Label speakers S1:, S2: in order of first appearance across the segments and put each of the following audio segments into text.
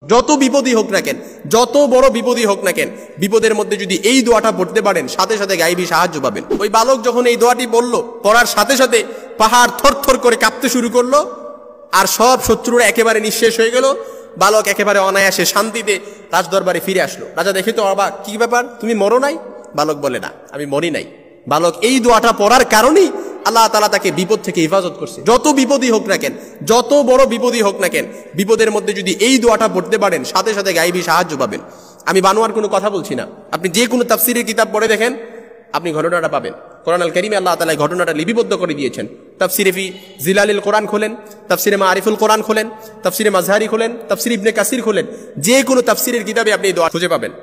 S1: যত বিপদই হোক না কেন, যত বড় বিপদই হোক না কেন, বিপদের মধ্যে যদি এই দোয়াটা পড়তে পারেন সাথে সাথে গায়েবী সাহায্য পাবেন। ওই বালক যখন এই দোয়াটি বলল, পড়ার সাথে সাথে পাহাড় থরথর করে কাঁপতে শুরু করলো, আর সব শত্রুরা একেবারে নিঃশেষ হয়ে গেল। বালক একেবারে অনায়াসে শান্তিতে রাজদরবারে ফিরে আসলো। রাজা দেখে তো অবাক, কি ব্যাপার, তুমি মরো নাই? বালক বলে, না, আমি মরি নাই। বালক এই দোয়াটা পড়ার কারণেই আল্লাহ তাআলা তাকে বিপদ থেকে হেফাজত করছে। যত বিপদই হোক না কেন, যত বড় বিপদই হোক না কেন, বিপদের মধ্যে যদি এই দোয়াটা পড়তে পারেন সাথে সাথে গায়েবী সাহায্য পাবেন। আমি বানোয়ার কোনো কথা বলছি না, আপনি যে কোনো তাফসীরের কিতাব পড়ে দেখেন, আপনি ঘটনাটা পাবেন। কোরআন আল কারীমে আল্লাহ তাআলা ঘটনাটা লিপিবদ্ধ করে দিয়েছেন। তাফসীরে ফি জিলালিল কোরআন খোলেন, তাফসীরে মাআরিফুল কোরআন খোলেন, তাফসীরে মাজহারি খোলেন, তাফসীর ইবনে কাসির খোলেন, যে কোনো তাফসীরের কিতাবে আপনি এই দোয়া খুঁজে পাবেন।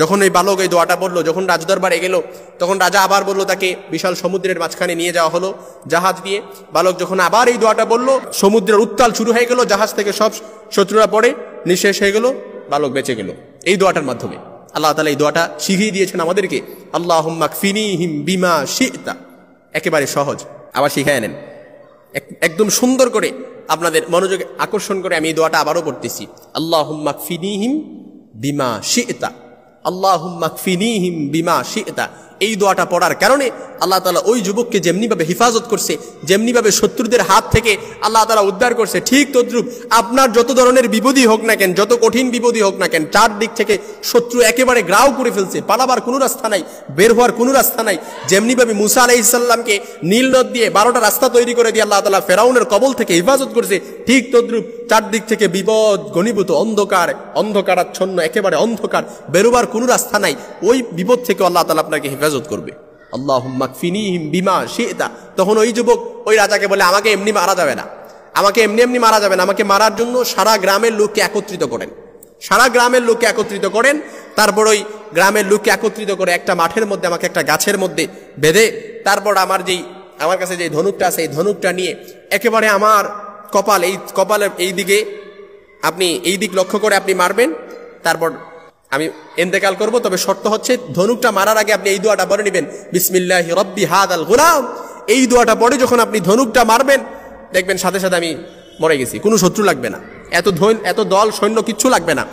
S1: যখন এই বালক এই দোয়াটা বললো, যখন রাজদরবারে গেল, তখন রাজা আবার বলল, তাকে বিশাল সমুদ্রের মাঝখানে নিয়ে যাওয়া হলো জাহাজ দিয়ে। বালক যখন আবার এই দোয়াটা বলল, সমুদ্রের উত্তাল শুরু হয়ে গেল, জাহাজ থেকে সব শত্রুরা পড়ে নিঃশেষ হয়ে গেল, বালক বেঁচে গেল এই দোয়াটার মাধ্যমে। আল্লাহ তাআলা এই দোয়াটা শিখিয়ে দিয়েছেন আমাদেরকে, আল্লাহুম্মা কফিনিহিম বিমা শি'তা। একেবারে সহজ, আবার শিখায় নেন একদম সুন্দর করে, আপনাদের মনোযোগ আকর্ষণ করে। আমি এই দোয়াটা আবারও পড়তেছি, আল্লাহুম্মা কফিনিহিম বিমা শি'তা, আল্লাহুম্মা কফিনিহিম বিমা শি'তা। এই দোয়াটা পড়ার কারণে আল্লাহ তাআলা ওই যুবককে যেমনিভাবে হেফাজত করছে, যেমনিভাবে শত্রুদের হাত থেকে আল্লাহ তাআলা উদ্ধার করছে, ঠিক তদ্রুপ আপনার যত ধরনের বিপদই হোক না কেন, যত কঠিন বিপদই হোক না কেন, চারদিক থেকে শত্রু একেবারে গ্রাও করে ফেলছে, পালাবার কোনো রাস্তা নাই, বের হওয়ার কোনো রাস্তা নাই। যেমনিভাবে মুসা আলাইহিস সালামকে নীল নদ দিয়ে 12টা রাস্তা তৈরি করে দিয়ে আল্লাহ তাআলা ফেরাউনের কবল থেকে হেফাজত করছে, ঠিক তদ্রুপ চারদিক থেকে বিপদ ঘনীভূত, অন্ধকার, অন্ধকারাচ্ছন্ন, একেবারে অন্ধকার, বেরোবার কোনো রাস্তা নাই। ওই বিপদ থেকে আল্লাহ তাআলা আপনাকে হেফাজত করবে। আল্লাহুম্মা কফিনিহিম বিমা শি'তা। তখন ওই যুবক ওই রাজাকে বলে, আমাকে এমনি মারা যাবে না, আমাকে এমনি এমনি মারা যাবে না, আমাকে মারার জন্য সারা গ্রামের লোককে একত্রিত করেন, সারা গ্রামের লোককে একত্রিত করেন। তারপর ওই গ্রামের লোককে একত্রিত করে একটা মাঠের মধ্যে, আমাকে একটা গাছের মধ্যে বেঁধে, তারপর আমার কাছে যে ধনুকটা আছে, এই ধনুকটা নিয়ে একেবারে আমার কপালের এই দিকে, আপনি এই দিক লক্ষ্য করে আপনি মারবেন। তারপর আমি ইন্তেকাল করব, তবে শর্ত হচ্ছে ধনুকটা মারার আগে আপনি এই দোয়াটা পড়ে নেবেন, বিসমিল্লাহি রব্বি হাদাল গুলাম। এই দোয়াটা পড়ে যখন আপনি ধনুকটা মারবেন, দেখবেন সাথে সাথে আমি মরে গেছি, কোনো শত্রু লাগবে না, এত দল সৈন্য কিচ্ছু লাগবে না।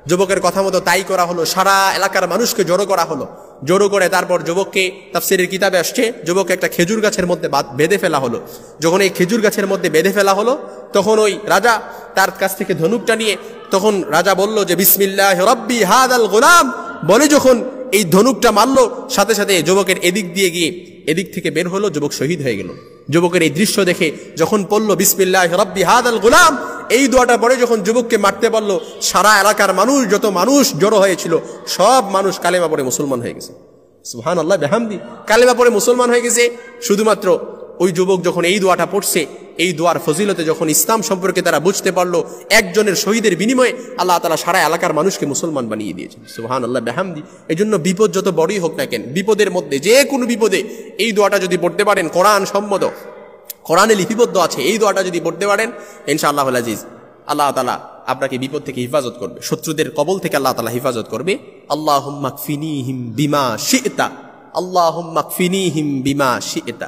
S1: যুবকের কথা মতো তাই করা হলো, সারা এলাকার মানুষকে জড়ো করা হলো। জড়ো করে তারপর যুবককে, তাফসীরের কিতাবে আসছে, যুবককে একটা খেজুর গাছের মধ্যে বেঁধে ফেলা হলো। যখন এই খেজুর গাছের মধ্যে বেঁধে ফেলা হলো, তখন ওই রাজা তার কাছ থেকে ধনুকটা নিয়ে, তখন রাজা বলল যে বিসমিল্লাহি রব্বি হাদাল গুলাম বলে যখন এই ধনুকটা মারলো, সাথে সাথে যুবকের এদিক দিয়ে গিয়ে এদিক থেকে বের হলো, যুবক শহীদ হয়ে গেল। যুবকের এই দৃশ্য দেখে যখন পড়ল বিসমিল্লাহি রব্বি হাদাল গুলাম, এই দোয়াটা পড়ে যখন যুবককে মারতে পারল, সারা এলাকার মানুষ, যত মানুষ জড়ো হয়েছিল, সব মানুষ কালেমা পড়ে মুসলমান হয়ে গেছে। সুবহানাল্লাহ বিহামদি, কালেমা পড়ে মুসলমান হয়ে গেছে। শুধুমাত্র ওই যুবক যখন এই দোয়াটা পড়ছে, এই দোয়ার ফজিলতে যখন ইসলাম সম্পর্কে তারা বুঝতে পারলো, একজনের শহীদের বিনিময়ে আল্লাহ তাআলা সারা এলাকার মানুষকে মুসলমান বানিয়ে দিয়েছেন। সুবহানাল্লাহ বিহামদি। এই জন্য বিপদ যত বড়ই হোক না কেন, বিপদের মধ্যে, যে কোনো বিপদে এই দোয়াটা যদি পড়তে পারেন, কোরআন সম্মত, কোরআনে লিপিবদ্ধ আছে, এই দোয়াটা যদি পড়তে পারেন, ইনশাআল্লাহুল আজিজ আল্লাহ তাআলা আপনাকে বিপদ থেকে হেফাজত করবে, শত্রুদের কবল থেকে আল্লাহ তাআলা হেফাজত করবে। আল্লাহুম্মা কফিনিহিম বিমা শি'তা, আল্লাহুম্মা কফিনিহিম বিমা শি'তা।